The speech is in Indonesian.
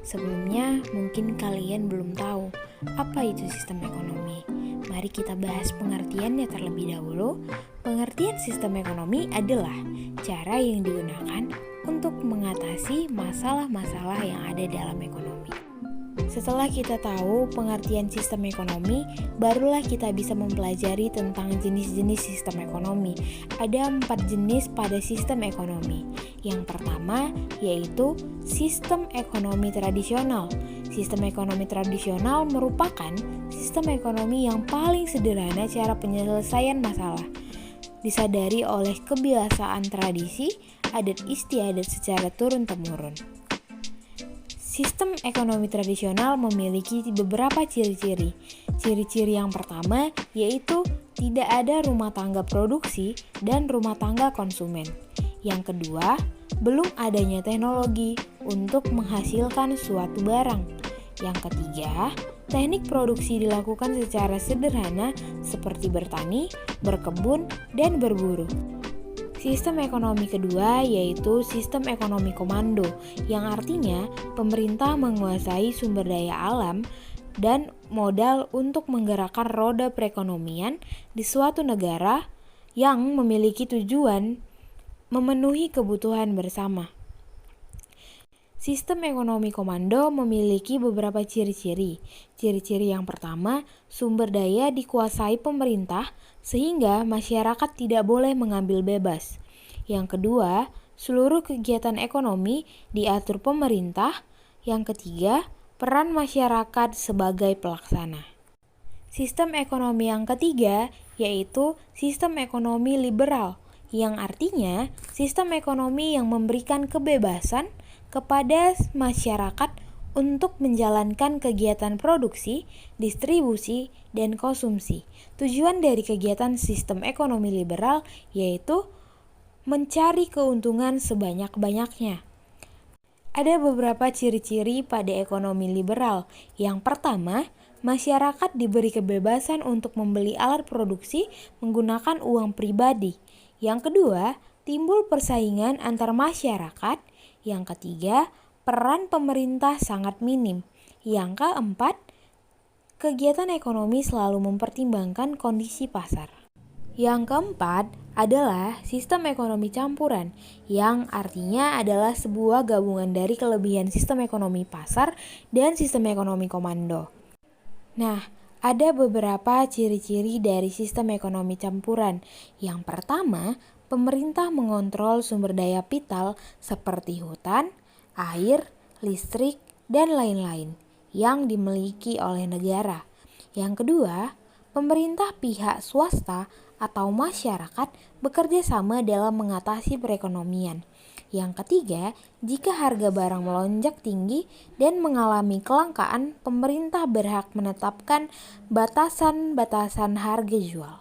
Sebelumnya, mungkin kalian belum tahu apa itu sistem ekonomi. Mari kita bahas pengertiannya terlebih dahulu. Pengertian sistem ekonomi adalah cara yang digunakan untuk mengatasi masalah-masalah yang ada dalam ekonomi. Setelah kita tahu pengertian sistem ekonomi, barulah kita bisa mempelajari tentang jenis-jenis sistem ekonomi. Ada 4 jenis pada sistem ekonomi. Yang pertama yaitu sistem ekonomi tradisional. Sistem ekonomi tradisional merupakan sistem ekonomi yang paling sederhana cara penyelesaian masalah. Disadari oleh kebiasaan tradisi, adat istiadat secara turun-temurun. Sistem ekonomi tradisional memiliki beberapa ciri-ciri. Ciri-ciri yang pertama yaitu tidak ada rumah tangga produksi dan rumah tangga konsumen. Yang kedua, belum adanya teknologi untuk menghasilkan suatu barang. Yang ketiga, teknik produksi dilakukan secara sederhana seperti bertani, berkebun, dan berburu. Sistem ekonomi kedua yaitu sistem ekonomi komando, yang artinya pemerintah menguasai sumber daya alam dan modal untuk menggerakkan roda perekonomian di suatu negara yang memiliki tujuan memenuhi kebutuhan bersama. Sistem ekonomi komando memiliki beberapa ciri-ciri. Ciri-ciri yang pertama, sumber daya dikuasai pemerintah sehingga masyarakat tidak boleh mengambil bebas. Yang kedua, seluruh kegiatan ekonomi diatur pemerintah. Yang ketiga, peran masyarakat sebagai pelaksana. Sistem ekonomi yang ketiga yaitu sistem ekonomi liberal, yang artinya sistem ekonomi yang memberikan kebebasan kepada masyarakat untuk menjalankan kegiatan produksi, distribusi, dan konsumsi. Tujuan dari kegiatan sistem ekonomi liberal yaitu mencari keuntungan sebanyak-banyaknya. Ada beberapa ciri-ciri pada ekonomi liberal. Yang pertama, masyarakat diberi kebebasan untuk membeli alat produksi menggunakan uang pribadi. Yang kedua, timbul persaingan antar masyarakat. Yang ketiga, peran pemerintah sangat minim. Yang keempat, kegiatan ekonomi selalu mempertimbangkan kondisi pasar. Yang keempat adalah sistem ekonomi campuran, yang artinya adalah sebuah gabungan dari kelebihan sistem ekonomi pasar dan sistem ekonomi komando. Nah, ada beberapa ciri-ciri dari sistem ekonomi campuran. Yang pertama, pemerintah mengontrol sumber daya vital seperti hutan, air, listrik, dan lain-lain yang dimiliki oleh negara. Yang kedua, pemerintah pihak swasta atau masyarakat bekerja sama dalam mengatasi perekonomian. Yang ketiga, jika harga barang melonjak tinggi dan mengalami kelangkaan, pemerintah berhak menetapkan batasan-batasan harga jual.